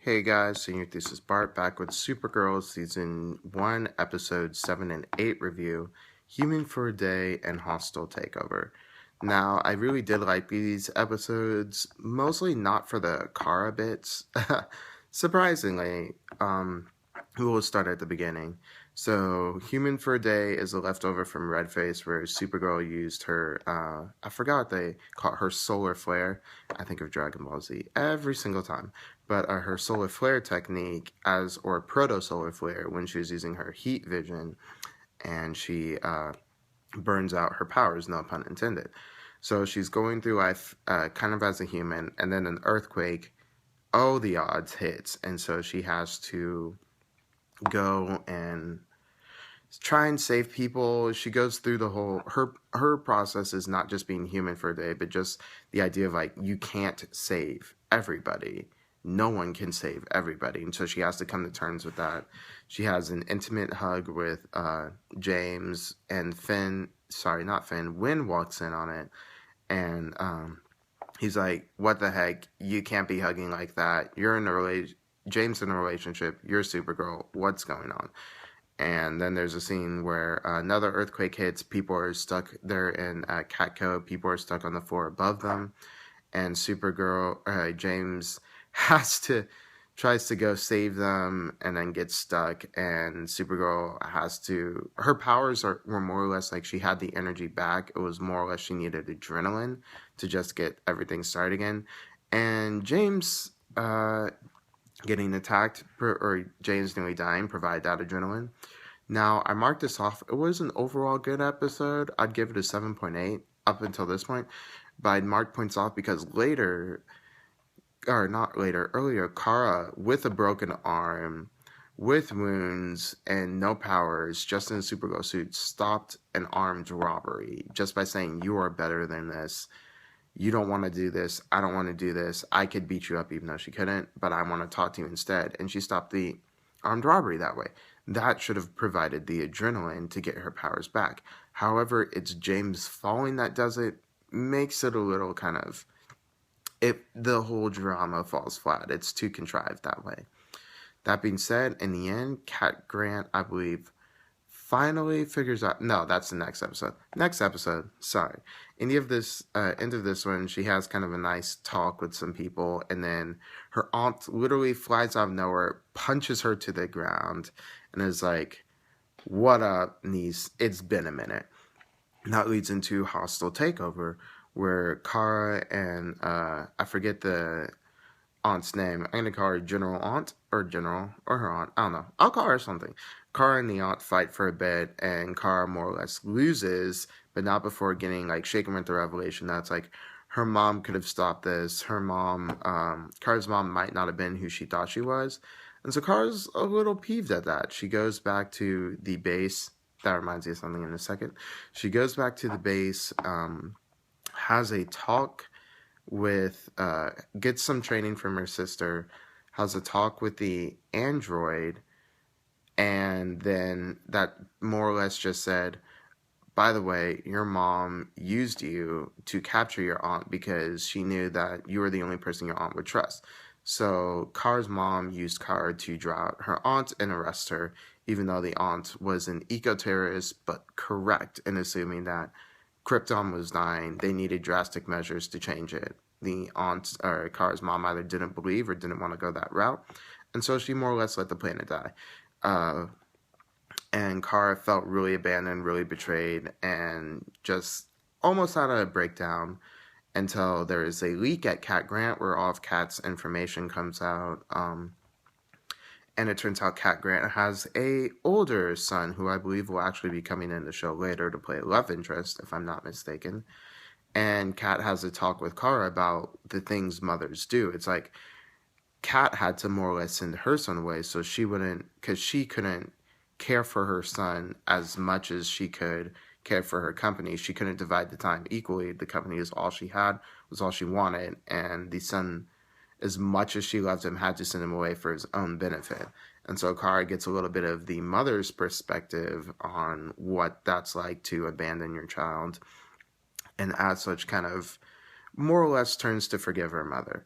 Hey guys, Senior Thesis Bart back with Supergirl Season 1, Episode 7 and 8 review, Human for a Day and Hostile Takeover. Now, I really did like these episodes, mostly not for the Kara bits. Surprisingly, we will start at the beginning. So, Human for a Day is a leftover from Red Face where Supergirl used her, I forgot what they call her solar flare. I think of Dragon Ball Z every single time. But her solar flare technique or proto solar flare when she was using her heat vision and she burns out her powers, no pun intended. So she's going through life kind of as a human, and then an earthquake, oh, the odds hits. And so she has to go and try and save people. She goes through the whole her process is not just being human for a day, but just the idea of like you can't save everybody. No one can save everybody, and so she has to come to terms with that. She has an intimate hug with James and Finn. Sorry, not Finn. Wynn walks in on it, and he's like, "What the heck? You can't be hugging like that. You're in a James in a relationship. You're Supergirl. What's going on?" And then there's a scene where another earthquake hits. People are stuck there in Catco. People are stuck on the floor above them. And James tries to go save them and then gets stuck. And Supergirl her powers were more or less like she had the energy back. It was more or less she needed adrenaline to just get everything started again. And James, getting attacked or James nearly dying provide that adrenaline. Now, I marked this off. It was an overall good episode. I'd give it a 7.8 up until this point. But I'd mark points off because earlier, Kara, with a broken arm, with wounds, and no powers, just in a Supergirl suit, stopped an armed robbery just by saying, "You are better than this. You don't want to do this. I don't want to do this. I could beat you up even though she couldn't, but I want to talk to you instead." And she stopped the armed robbery that way. That should have provided the adrenaline to get her powers back. However, it's James falling that does it, makes it a little kind of, the whole drama falls flat. It's too contrived that way. That being said, in the end, Cat Grant, I believe, finally figures out. No, that's the next episode. Next episode. Sorry. End of this one, she has kind of a nice talk with some people, and then her aunt literally flies out of nowhere, punches her to the ground, and is like, "What up, niece? It's been a minute." And that leads into Hostile Takeover, where Kara and I forget the aunt's name. I'm gonna call her General Aunt or General or her aunt. I don't know. I'll call her something. Kara and the aunt fight for a bit, and Kara more or less loses, but not before getting like shaken with the revelation that's like her mom could have stopped this. Kara's mom might not have been who she thought she was, and so Kara's a little peeved at that. She goes back to the base. That reminds me of something in a second. She goes back to the base, has a talk with gets some training from her sister, has a talk with the android, and then that more or less just said, "By the way, your mom used you to capture your aunt because she knew that you were the only person your aunt would trust." So Kara's mom used Kara to draw out her aunt and arrest her, even though the aunt was an eco-terrorist, but correct in assuming that Krypton was dying. They needed drastic measures to change it. The aunt, or Kara's mom, either didn't believe or didn't want to go that route, and so she more or less let the planet die. And Kara felt really abandoned, really betrayed, and just almost had a breakdown until there is a leak at Cat Grant where all of Cat's information comes out. And it turns out Cat Grant has a older son who I believe will actually be coming in the show later to play a love interest, if I'm not mistaken. And Cat has a talk with Kara about the things mothers do. It's like Cat had to more or less send her son away so because she couldn't care for her son as much as she could care for her company. She couldn't divide the time equally. The company is all she had, was all she wanted, and the son, as much as she loved him, had to send him away for his own benefit. And so Kara gets a little bit of the mother's perspective on what that's like to abandon your child, and as such kind of more or less turns to forgive her mother.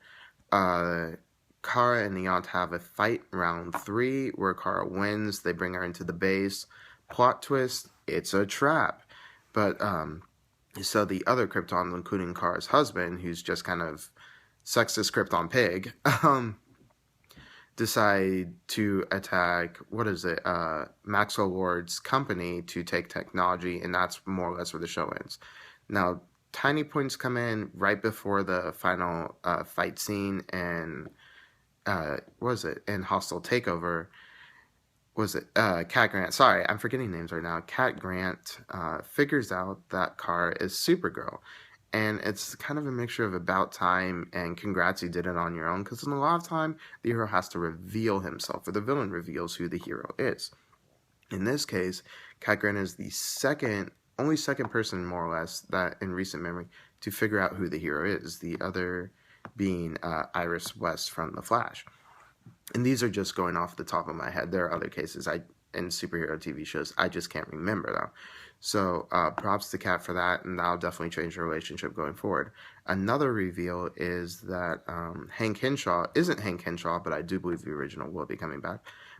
Kara and Neont have a fight round 3 where Kara wins. They bring her into the base. Plot twist, it's a trap. But so the other Kryptons, including Kara's husband, who's just kind of sexist Krypton pig, decide to attack, what is it, Maxwell Lord's company to take technology, and that's more or less where the show ends. Now, tiny points come in right before the final fight scene, and what was it, in Hostile Takeover, was it Cat Grant? Sorry, I'm forgetting names right now. Cat Grant figures out that Kara is Supergirl, and it's kind of a mixture of about time and congrats you did it on your own, because in a lot of time the hero has to reveal himself, or the villain reveals who the hero is. In this case, Cat Grant is the only second person more or less that in recent memory to figure out who the hero is. The other being Iris West from The Flash. And these are just going off the top of my head. There are other cases in superhero TV shows I just can't remember though. So props to Kat for that, and that'll definitely change your relationship going forward. Another reveal is that Hank Henshaw isn't Hank Henshaw, but I do believe the original will be coming back.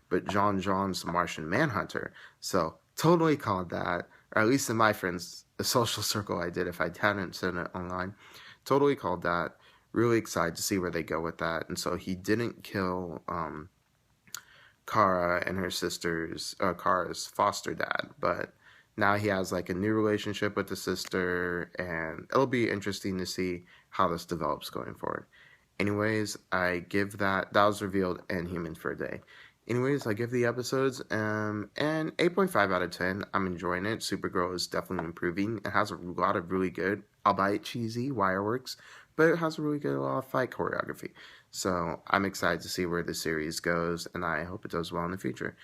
But John John's Martian Manhunter. So totally called that, or at least in my friends, the social circle I did, if I hadn't said it online, totally called that. Really excited to see where they go with that. And so he didn't kill Kara and her sister's, Kara's foster dad, but now he has like a new relationship with the sister, and it'll be interesting to see how this develops going forward. Anyways, I give that was revealed in Human for a Day. Anyways, I give the episodes an 8.5 out of 10. I'm enjoying it. Supergirl is definitely improving. It has a lot of really good, albeit cheesy, wire works, but it has a really good fight choreography. So I'm excited to see where the series goes, and I hope it does well in the future.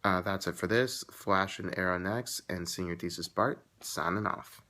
That's it for this. Flash and Arrow next, and Senior Thesis Bart signing off.